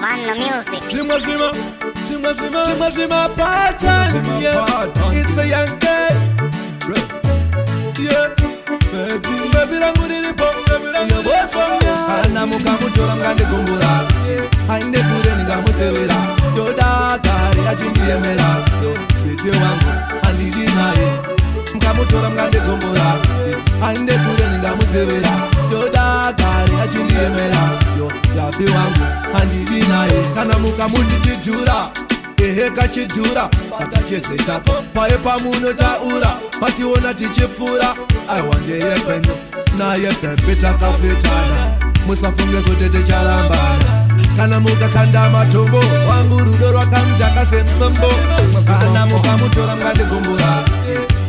Man no music. Shima pattern, yeah. It's a young girl, yeah. Baby rangu nilipo, baby rangu nilipo. Ana mukamutora ngande kumbura, hainde kure ningamutevera. Yoda kare achindiyemera, sweet wangu andidi naye. Mukamutora ngande kumbura, hainde kure ningamutevera. Yoda kare achindiyemera, yafi wangu andidi naye. Kana mukamutitidura, kachidura patacheze chako paye pamuno taura pationa tichipfura aiwandeye kwenu naye pepe takapetana musafunge kuti ticharambana kana mukakanda matombo wangu rudo rwakamjaka semsombo kana mukamutora ngandikumbura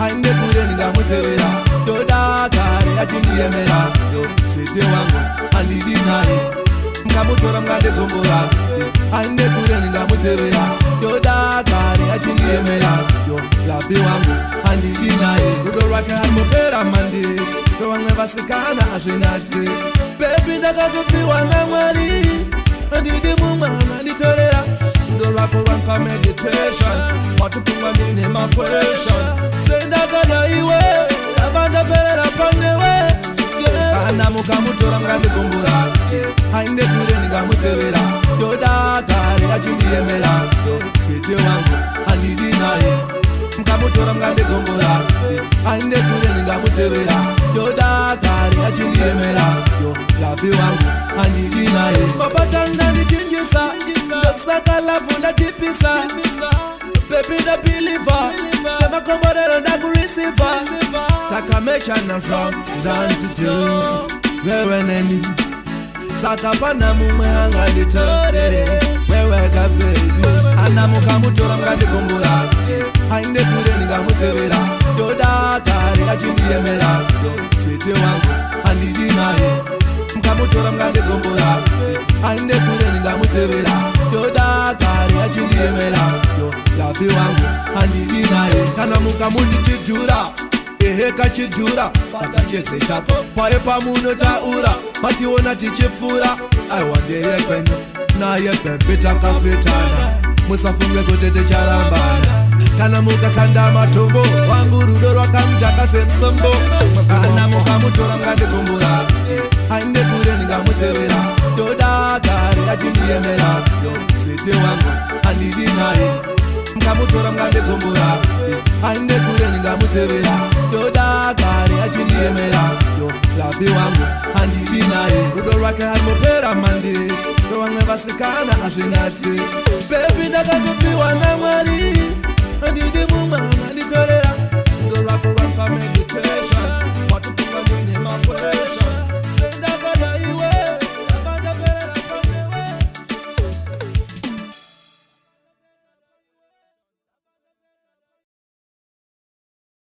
ainde kure ningamutevera todakare achindiyemera sete wangu andidi naye mukamutora ngandikumbura ainde kure ningamutevera yodakare achindiyemera lapi wangu andidi naye rudo rwake harimopera mandi rovamwe vasikana azvinati bebi ndakakupiwa naMwari andidi mumwana nditorera rudo rwako rwanipa meditation watupingwa ndine maquestion sendakana iwe avandaperera panewe kana mukamutora ngandikumbura ainde kure ningamutevera yodakare achindiyemera sete wangu andidi naye mukamutora ngandikumbura ainde kure ningamutevera yodakare achindiyemera lapi wangu andidi naye mabata ndandichinjisa ndosaka lavu ndatipisa baby ndabiliva semakomborero ndakurisiva takameshana from down to do wewe neni saka pana mumwe anganditorere wewe kabebi ana mukamutora ngandikumbura ainde kure ningamutevera yodakare achindiyemera sete wangu andidi naye mukamutora ngandikumbura ainde kure ningamutevera yodakare achindiyemera lapi wangu andidi naye kana mukamutitidura kachidura patacheze chako paye pamuno taura pationa tichipfura aiwandeye kwenu naye pepe takapetana musafunge kuti ticharambana kana mukakanda matombo wangu rudo rwakamjaka semsombo kana mukamutora ngandikumbura ainde kure ningamutevera yodakare achindiyemera sete wangu andidi naye mukamutora ngandikumbura ainde kure ningamutevera yodakare achindiyemera lapi wangu andidi naye rudo rwake harimopera mandi rovamwe vasikana azvinati bebi ndakakupiwa naMwari